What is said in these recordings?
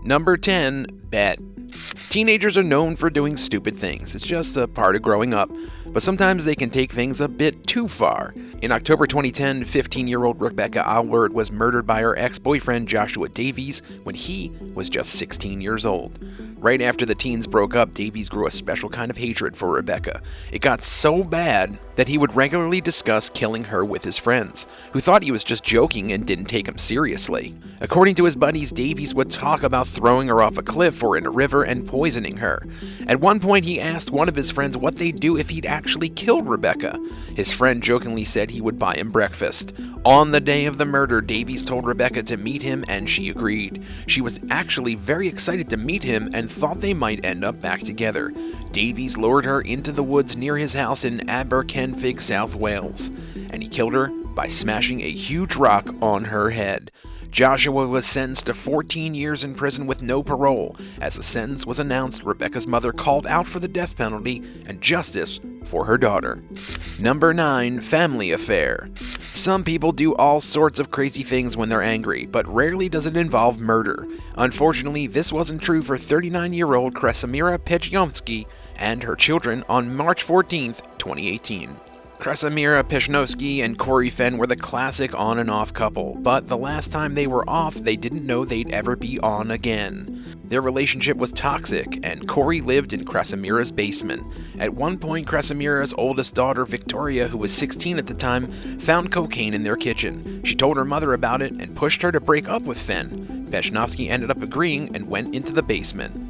Number 10. Bet. Teenagers are known for doing stupid things. It's just a part of growing up, but sometimes they can take things a bit too far. In October 2010, 15-year-old Rebecca Alward was murdered by her ex-boyfriend Joshua Davies when he was just 16 years old. Right after the teens broke up, Davies grew a special kind of hatred for Rebecca. It got so bad that he would regularly discuss killing her with his friends, who thought he was just joking and didn't take him seriously. According to his buddies, Davies would talk about throwing her off a cliff or in a river and poisoning her. At one point, he asked one of his friends what they'd do if he'd actually killed Rebecca. His friend jokingly said he would buy him breakfast. On the day of the murder, Davies told Rebecca to meet him, and she agreed. She was actually very excited to meet him and thought they might end up back together. Davies lured her into the woods near his house in Aberkenfig, South Wales, and he killed her by smashing a huge rock on her head. Joshua was sentenced to 14 years in prison with no parole. As the sentence was announced, Rebecca's mother called out for the death penalty and justice for her daughter. Number 9. Family affair. Some people do all sorts of crazy things when they're angry, but rarely does it involve murder. Unfortunately, this wasn't true for 39-year-old Krasimira Pechnomsky and her children on March 14, 2018. Krasimira Pechnomsky and Corey Fenn were the classic on and off couple, but the last time they were off, they didn't know they'd ever be on again. Their relationship was toxic, and Corey lived in Krasimira's basement. At one point, Krasimira's oldest daughter, Victoria, who was 16 at the time, found cocaine in their kitchen. She told her mother about it and pushed her to break up with Fenn. Pechnomsky ended up agreeing and went into the basement.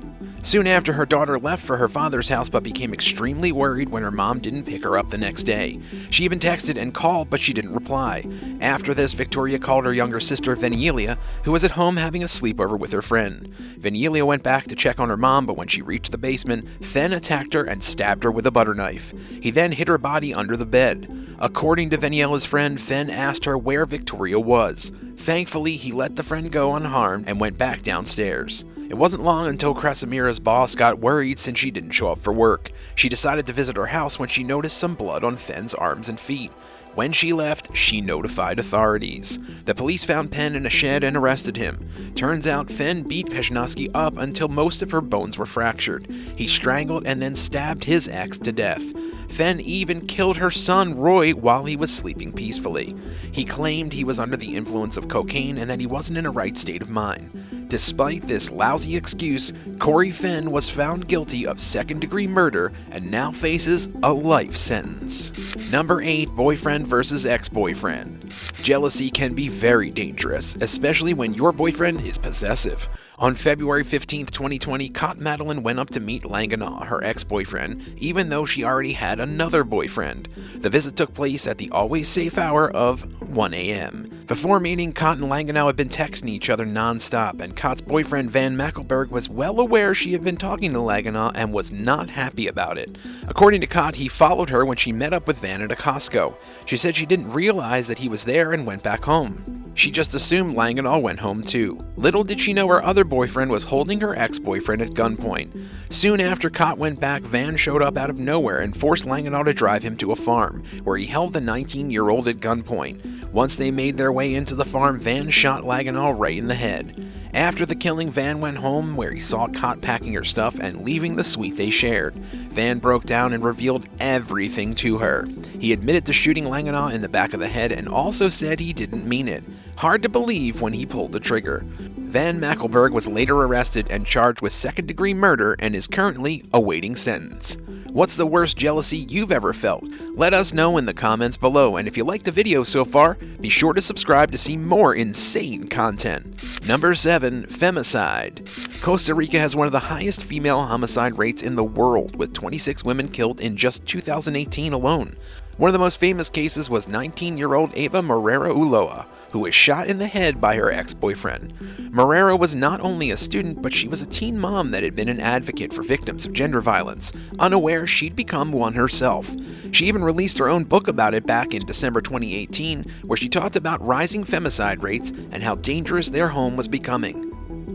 Soon after, her daughter left for her father's house but became extremely worried when her mom didn't pick her up the next day. She even texted and called, but she didn't reply. After this, Victoria called her younger sister, Venielia, who was at home having a sleepover with her friend. Venielia went back to check on her mom, but when she reached the basement, Fenn attacked her and stabbed her with a butter knife. He then hid her body under the bed. According to Veniela's friend, Fenn asked her where Victoria was. Thankfully, he let the friend go unharmed and went back downstairs. It wasn't long until Krasimira's boss got worried since she didn't show up for work. She decided to visit her house when she noticed some blood on Fenn's arms and feet. When she left, she notified authorities. The police found Penn in a shed and arrested him. Turns out Fenn beat Pechnomsky up until most of her bones were fractured. He strangled and then stabbed his ex to death. Fenn even killed her son, Roy, while he was sleeping peacefully. He claimed he was under the influence of cocaine and that he wasn't in a right state of mind. Despite this lousy excuse, Corey Fenn was found guilty of second-degree murder and now faces a life sentence. Number 8. Boyfriend versus ex-boyfriend. Jealousy can be very dangerous, especially when your boyfriend is possessive. On February 15, 2020, Cot Madeline went up to meet Langanaw, her ex-boyfriend, even though she already had another boyfriend. The visit took place at the always safe hour of 1 a.m. Before meeting, Cot and Langanaw had been texting each other non-stop, and Cot's boyfriend Van Mackelberg was well aware she had been talking to Langanaw and was not happy about it. According to Cot, he followed her when she met up with Van at a Costco. She said she didn't realize that he was there and went back home. She just assumed Langanaw went home too. Little did she know her other boyfriend was holding her ex-boyfriend at gunpoint. Soon after Cot went back, Van showed up out of nowhere and forced Langanaw to drive him to a farm, where he held the 19-year-old at gunpoint. Once they made their way into the farm, Van shot Langanaw right in the head. After the killing, Van went home where he saw Cot packing her stuff and leaving the suite they shared. Van broke down and revealed everything to her. He admitted to shooting Langanaw in the back of the head and also said he didn't mean it. Hard to believe when he pulled the trigger. Van Mackelberg was later arrested and charged with second-degree murder and is currently awaiting sentence. What's the worst jealousy you've ever felt? Let us know in the comments below, and if you liked the video so far, be sure to subscribe to see more insane content. Number 7. Femicide. Costa Rica has one of the highest female homicide rates in the world, with 26 women killed in just 2018 alone. One of the most famous cases was 19-year-old Eva Moreira Ulloa, who was shot in the head by her ex-boyfriend. Moreira was not only a student, but she was a teen mom that had been an advocate for victims of gender violence, unaware she'd become one herself. She even released her own book about it back in December 2018, where she talked about rising femicide rates and how dangerous their home was becoming.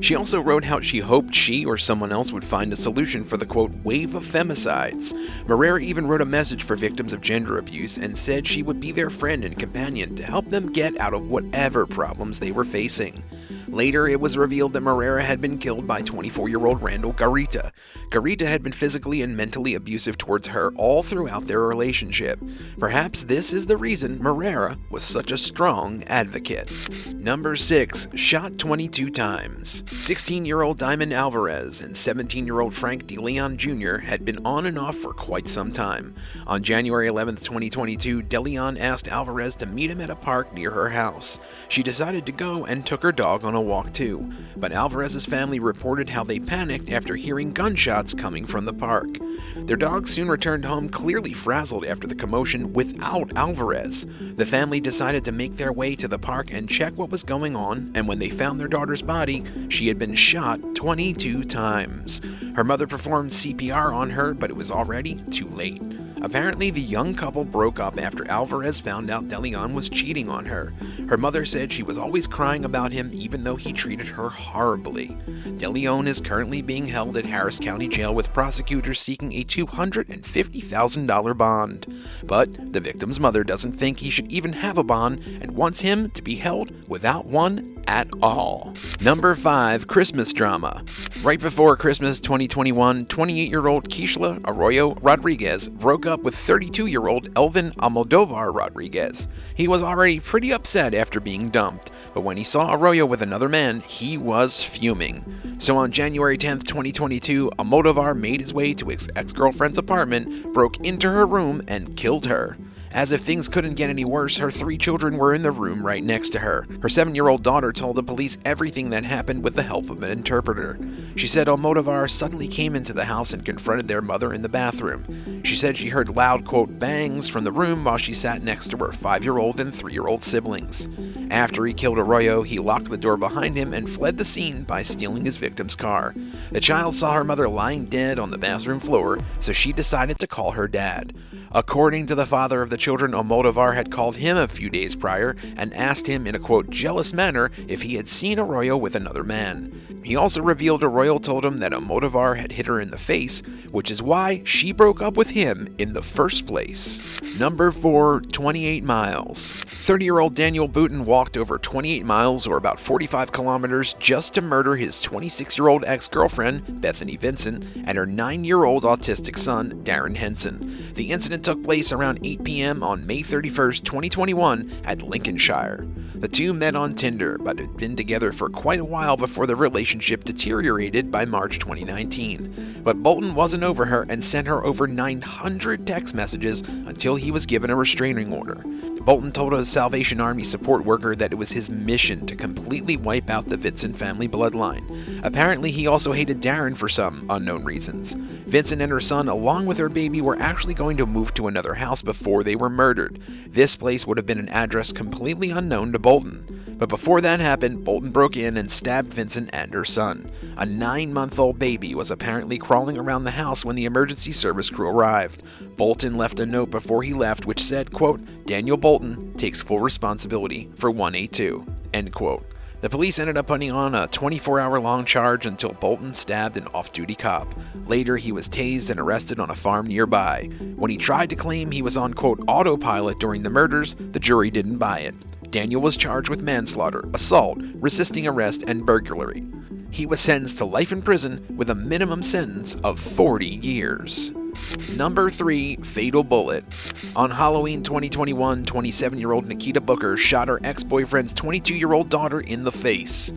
She also wrote how she hoped she or someone else would find a solution for the, quote, wave of femicides. Moreira even wrote a message for victims of gender abuse and said she would be their friend and companion to help them get out of whatever problems they were facing. Later, it was revealed that Marrera had been killed by 24-year-old Randall Garita. Garita had been physically and mentally abusive towards her all throughout their relationship. Perhaps this is the reason Marrera was such a strong advocate. Number 6. Shot 22 times. 16-year-old Diamond Alvarez and 17-year-old Frank DeLeon Jr. had been on and off for quite some time. On January 11, 2022, DeLeon asked Alvarez to meet him at a park near her house. She decided to go and took her dog on a walk too, but Alvarez's family reported how they panicked after hearing gunshots coming from the park. Their dog soon returned home clearly frazzled after the commotion without Alvarez. The family decided to make their way to the park and check what was going on, and when they found their daughter's body, she had been shot 22 times. Her mother performed CPR on her, but it was already too late. Apparently, the young couple broke up after Alvarez found out DeLeon was cheating on her. Her mother said she was always crying about him even though he treated her horribly. DeLeon is currently being held at Harris County Jail with prosecutors seeking a $250,000 bond. But the victim's mother doesn't think he should even have a bond and wants him to be held without one at all. Number 5. Christmas drama. Right before Christmas 2021, 28-year-old Keishla Arroyo Rodriguez broke up with 32-year-old Elvin Almodovar Rodriguez. He was already pretty upset after being dumped, but when he saw Arroyo with another man, he was fuming. So on January 10th, 2022, Almodovar made his way to his ex-girlfriend's apartment, broke into her room, and killed her. As if things couldn't get any worse, her 3 children were in the room right next to her. Her 7-year-old daughter told the police everything that happened with the help of an interpreter. She said Almodovar suddenly came into the house and confronted their mother in the bathroom. She said she heard loud, quote, bangs from the room while she sat next to her 5-year-old and 3-year-old siblings. After he killed Arroyo, he locked the door behind him and fled the scene by stealing his victim's car. The child saw her mother lying dead on the bathroom floor, so she decided to call her dad. According to the father of the children, Almodovar had called him a few days prior and asked him in a, quote, jealous manner if he had seen Arroyo with another man. He also revealed Arroyo told him that Almodovar had hit her in the face, which is why she broke up with him in the first place. Number 4, 28 miles. 30-year-old Daniel Booten walked over 28 miles, or about 45 kilometers, just to murder his 26-year-old ex-girlfriend, Bethany Vincent, and her 9-year-old autistic son, Darren Henson. The incident took place around 8 p.m. on May 31st, 2021 at Lincolnshire. The two met on Tinder, but had been together for quite a while before the relationship deteriorated by March 2019. But Bolton wasn't over her and sent her over 900 text messages until he was given a restraining order. Bolton told a Salvation Army support worker that it was his mission to completely wipe out the Vincent family bloodline. Apparently, he also hated Darren for some unknown reasons. Vincent and her son, along with her baby, were actually going to move to another house before they were murdered. This place would have been an address completely unknown to Bolton. But before that happened, Bolton broke in and stabbed Vincent and her son. A 9-month-old baby was apparently crawling around the house when the emergency service crew arrived. Bolton left a note before he left which said, quote, Daniel Bolton takes full responsibility for 182, end quote. The police ended up putting on a 24-hour-long charge until Bolton stabbed an off-duty cop. Later, he was tased and arrested on a farm nearby. When he tried to claim he was on, quote, autopilot during the murders, the jury didn't buy it. Daniel was charged with manslaughter, assault, resisting arrest, and burglary. He was sentenced to life in prison with a minimum sentence of 40 years. Number 3, fatal bullet. On Halloween 2021, 27-year-old Nikita Booker shot her ex-boyfriend's 22-year-old daughter in the face.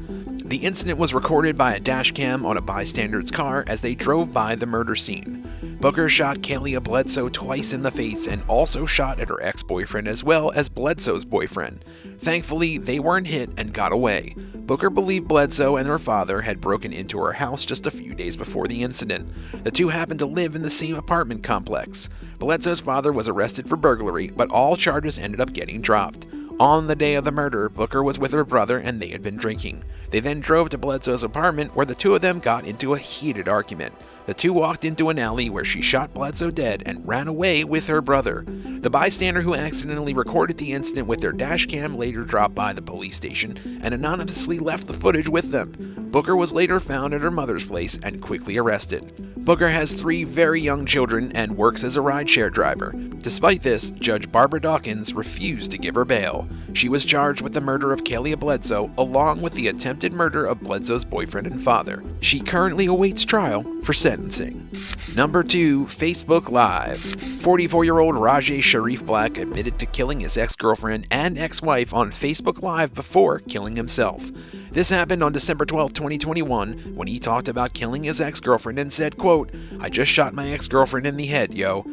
The incident was recorded by a dash cam on a bystander's car as they drove by the murder scene. Booker shot Kalia Bledsoe twice in the face and also shot at her ex-boyfriend as well as Bledsoe's boyfriend. Thankfully, they weren't hit and got away. Booker believed Bledsoe and her father had broken into her house just a few days before the incident. The two happened to live in the same apartment complex. Bledsoe's father was arrested for burglary, but all charges ended up getting dropped. On the day of the murder, Booker was with her brother and they had been drinking. They then drove to Bledsoe's apartment where the two of them got into a heated argument. The two walked into an alley where she shot Bledsoe dead and ran away with her brother. The bystander who accidentally recorded the incident with their dash cam later dropped by the police station and anonymously left the footage with them. Booker was later found at her mother's place and quickly arrested. Booker has 3 very young children and works as a rideshare driver. Despite this, Judge Barbara Dawkins refused to give her bail. She was charged with the murder of Kalia Bledsoe along with the attempted murder of Bledsoe's boyfriend and father. She currently awaits trial for sentencing. Number 2. Facebook Live. 44-year-old Rajay Sharif Black admitted to killing his ex-girlfriend and ex-wife on Facebook Live before killing himself. This happened on December 12, 2021, when he talked about killing his ex-girlfriend and said, quote, "I just shot my ex-girlfriend in the head, yo.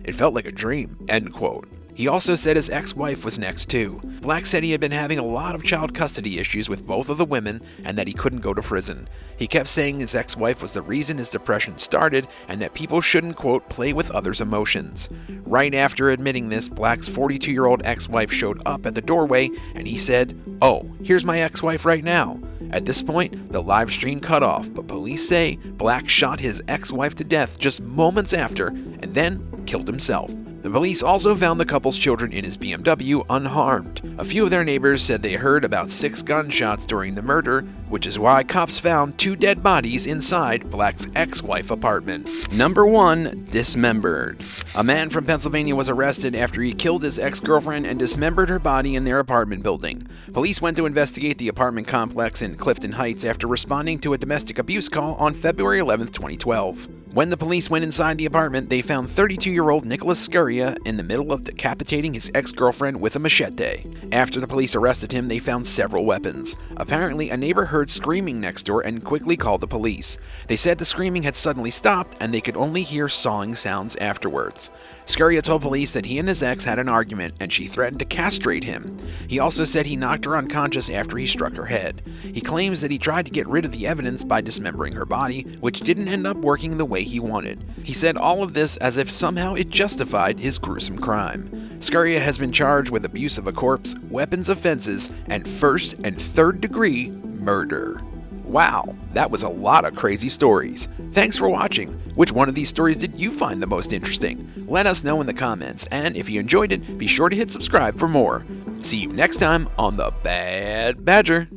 It felt like a dream," end quote. He also said his ex-wife was next too. Black said he had been having a lot of child custody issues with both of the women and that he couldn't go to prison. He kept saying his ex-wife was the reason his depression started and that people shouldn't, quote, "play with others' emotions." Right after admitting this, Black's 42-year-old ex-wife showed up at the doorway and he said, "Oh, here's my ex-wife right now." At this point, the live stream cut off, but police say Black shot his ex-wife to death just moments after and then killed himself. The police also found the couple's children in his BMW unharmed. A few of their neighbors said they heard about 6 gunshots during the murder, which is why cops found 2 dead bodies inside Black's ex-wife apartment. Number 1. Dismembered. A man from Pennsylvania was arrested after he killed his ex-girlfriend and dismembered her body in their apartment building. Police went to investigate the apartment complex in Clifton Heights after responding to a domestic abuse call on February 11, 2012. When the police went inside the apartment, they found 32-year-old Nicholas Scuria in the middle of decapitating his ex-girlfriend with a machete. After the police arrested him, they found several weapons. Apparently, a neighbor heard screaming next door and quickly called the police. They said the screaming had suddenly stopped and they could only hear sawing sounds afterwards. Scuria told police that he and his ex had an argument and she threatened to castrate him. He also said he knocked her unconscious after he struck her head. He claims that he tried to get rid of the evidence by dismembering her body, which didn't end up working the way he wanted. He said all of this as if somehow it justified his gruesome crime. Scuria has been charged with abuse of a corpse, weapons offenses, and 1st and 3rd degree murder. Wow, that was a lot of crazy stories. Thanks for watching. Which one of these stories did you find the most interesting? Let us know in the comments, and if you enjoyed it, be sure to hit subscribe for more. See you next time on The Bad Badger.